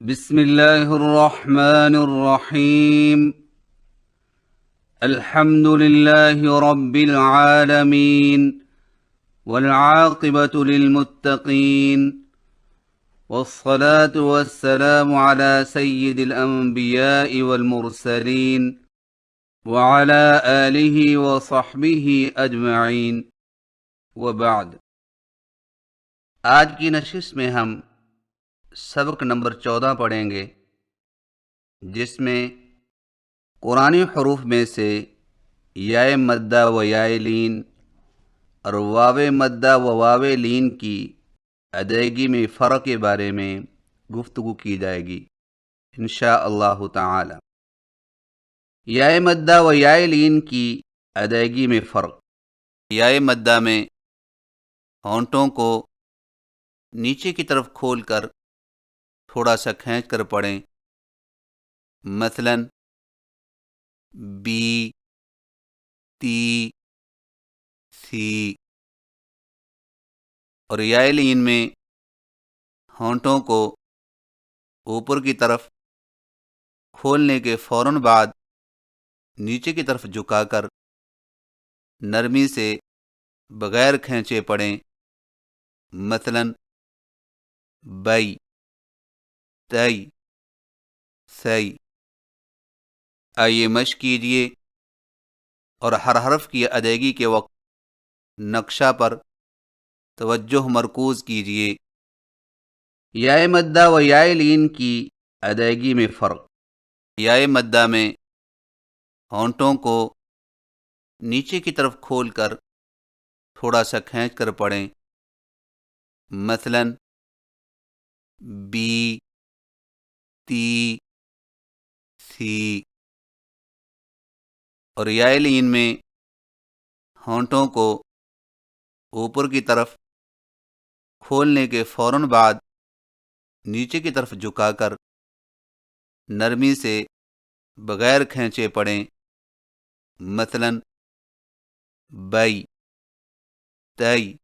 بسم الله الرحمن الرحيم. الحمد لله رب العالمين، والعاقبة للمتقين، والصلاة والسلام على سيد الأنبياء والمرسلين وعلى آله وصحبه أجمعين، وبعد. آج کی نشست میں ہم سبق نمبر 14 پڑھیں گے، جس میں قرآنی حروف میں سے یائے مدہ و یائے لین اور واو مدہ و واو لین کی ادائیگی میں فرق کے بارے میں گفتگو کی جائے گی انشاء اللہ تعالی. یائے مدہ و یائے لین کی ادائیگی میں فرق. یائے مدہ میں ہونٹوں کو نیچے کی طرف کھول کر تھوڑا سا کھینچ کر پڑھیں، مثلا بی، تی، سی. اور یائے لین میں ہونٹوں کو اوپر کی طرف کھولنے کے فوراً بعد نیچے کی طرف جھکا کر نرمی سے بغیر کھینچے پڑھیں، مثلا بئی، تئی، سی. آئیے مشق کیجئے اور ہر حرف کی ادائیگی کے وقت نقشہ پر توجہ مرکوز کیجئے. یائے مدہ و یائے لین کی ادائیگی میں فرق. یائے مدہ میں ہونٹوں کو نیچے کی طرف کھول کر تھوڑا سا کھینچ کر پڑھیں، مثلا بی، تی، سی. اور یائے لین میں ہونٹوں کو اوپر کی طرف کھولنے کے فوراً بعد نیچے کی طرف جھکا کر نرمی سے بغیر کھینچے پڑھیں، مثلا بئی، تئی،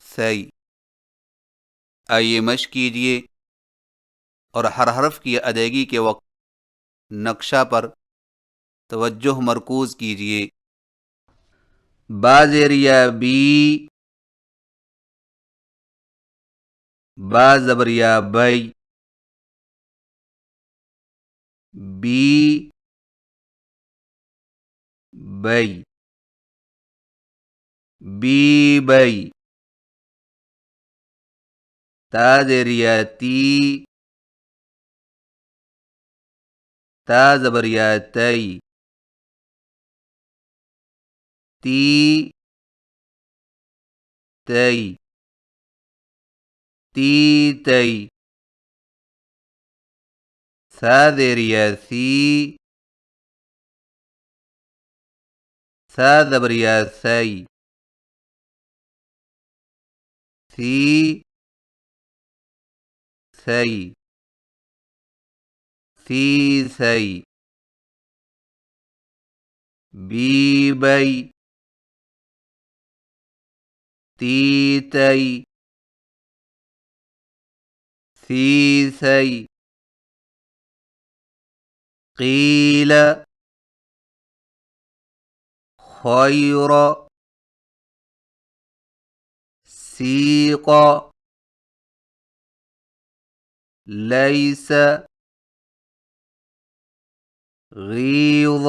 سی. آئیے مشق کیجئے اور ہر حرف کی ادائیگی کے وقت نقشہ پر توجہ مرکوز کیجئے. با زیر یا بی، با زبر یا بئی، بی، بئی، بی بئی. تا زیر یا تی، تا زبر یا تئی، تی، تئی، تی تئی. سا زیر یا سی، سا زبر یا سی، سی، سی، سی سی. بی بئی، تی تئی، سی سی. قیل، خیر، سیق، لیس، غیظ،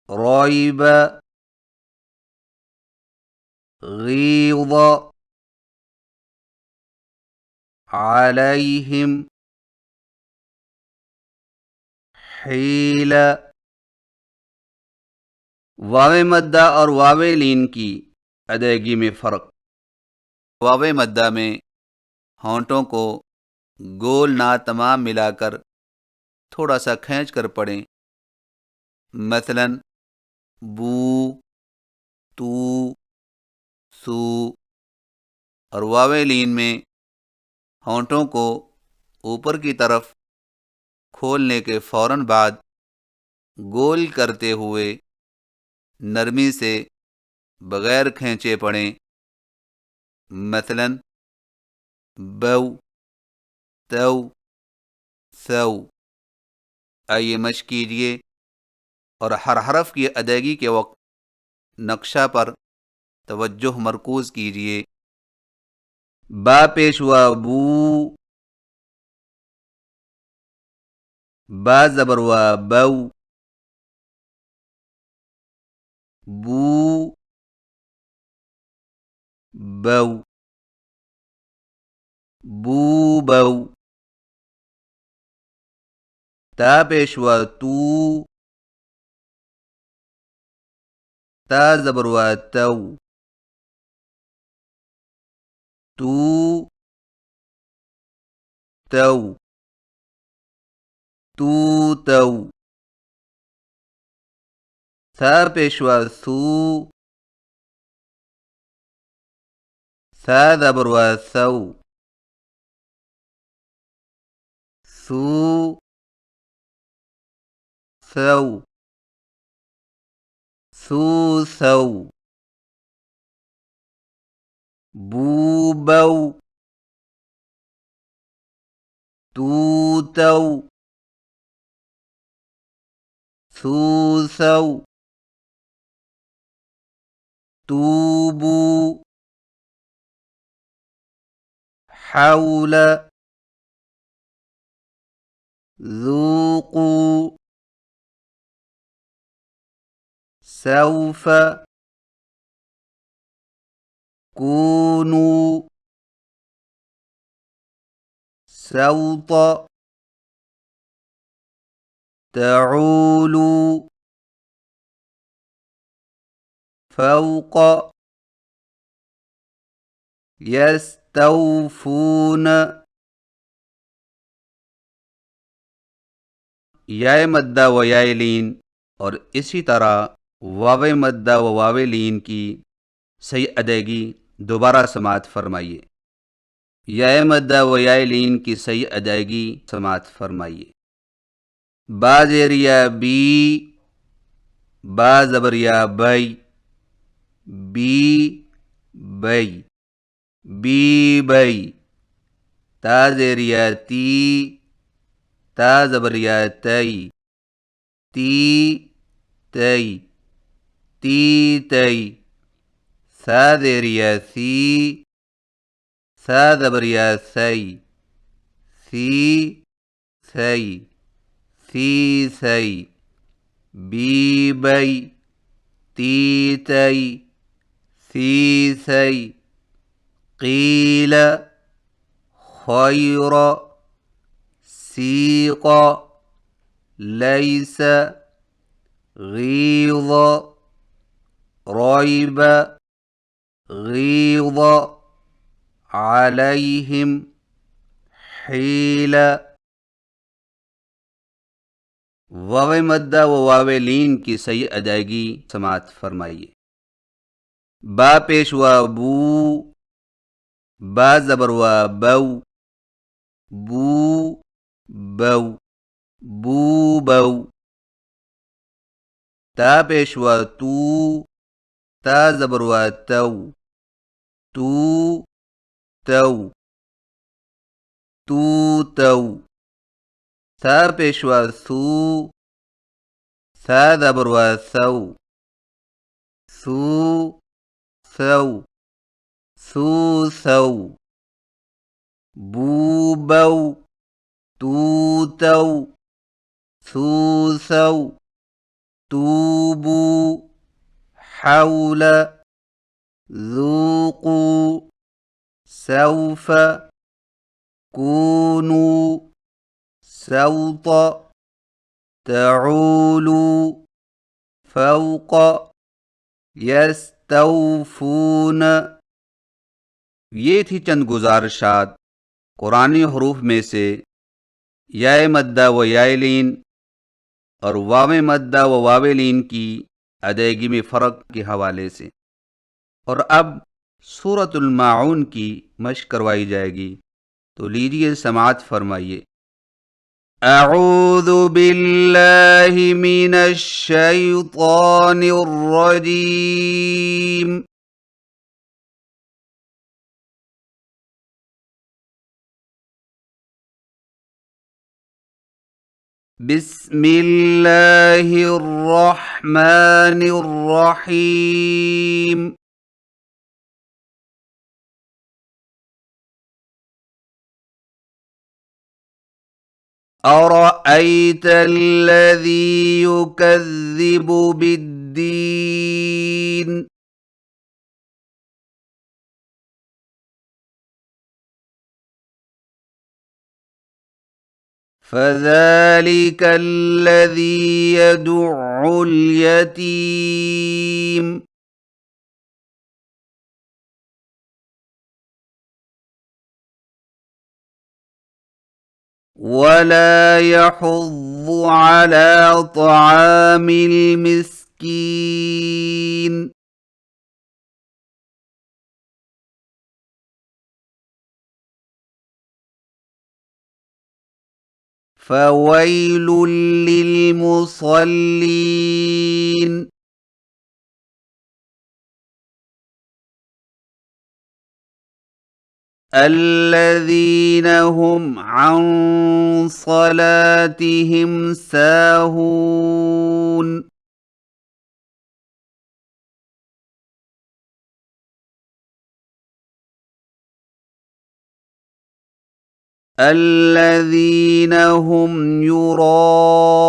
ریب، غیظ. علیہم، حیل. واو مدہ اور واو لین کی ادائیگی میں فرق. واو مدہ میں ہونٹوں کو گول نا تمام ملا کر تھوڑا سا کھینچ کر پڑھیں، مثلا بو، تو، سو. اور واو لین میں ہونٹوں کو اوپر کی طرف کھولنے کے فوراً بعد گول کرتے ہوئے نرمی سے بغیر کھینچے پڑھیں، مثلا بو، تو، ثو۔ آئیے مشق کیجیے اور ہر حرف کی ادائیگی کے وقت نقشہ پر توجہ مرکوز کیجیے۔ با پیش ہوا بو، با زبر ہوا بو، بو، بو، بو بو۔ تا پیش ہوا تو، تا زبر ہوا تو، تو، تو، تو تو۔ ثا پیش ہوا ثو، ثا زبر ہوا ثو، ثو، ثو، ثو ثو۔ بو بو، تو تو، ثو ثو، توبو، حول، ذوقوا، سوف، كونوا، سوط، تعولوا، فوق، يستوفون۔ یائے مدہ و یائے لین اور اسی طرح واو مدہ و واو لین کی صحیح ادائیگی دوبارہ سماعت فرمائیے۔ یائے مدہ و یائے لین کی صحیح ادائیگی سماعت فرمائیے۔ با زیریا بی، با زبریا بئی، بی بئی، بی بئی۔ تا زیریا تی، تا زبریا تئی، تی تئی، تی تئی۔ ثا زیریا سی، ثا زبریا ثئی، سی ثئی، سی ثئی۔ بی بئی، تی تئی، سی ثئی۔ قیل، خیر، سیق، لیس، غیظ، ریب، غیظ، علیہم، حیل۔ واو مدہ و واو لین کی صحیح ادائیگی سماعت فرمائیے۔ با پیش ہوا بو، با زبر ہوا بو، بو بو، بو بو۔ تا پیش ہوا تو، تا زبر ہوا تو، تو تو، تو تو۔ ثا پیش ہوا ثو، ثا زبر ہوا ثو، ثو ثو، ثو ثو۔ بو بو، تو تو، ثو ثو، توبو، حول، ذوقوا، سوف، كونوا، سوط، تعولوا، فوق، يستوفون۔ یہ تھی چند گزارشات قرآنی حروف میں سے یائے مدہ و یائے لین اور واو مدہ و واو لین کی ادائیگی میں فرق کے حوالے سے۔ اور اب سورۃ الماعون کی مشق کروائی جائے گی، تو لیجیے سماعت فرمائیے۔ اعوذ باللہ من الشیطان الرجیم۔ بسم الله الرحمن الرحيم أرأيت الذي يكذب بالدين فذلك الذي يدع اليتيم ولا يحض على طعام المسكين فويل للمصلين الذين هم عن صلاتهم ساهون الذين هم يراءون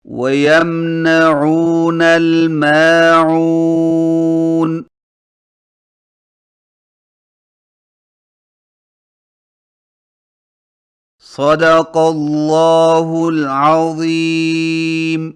ويمنعون الماعون صدق الله العظيم.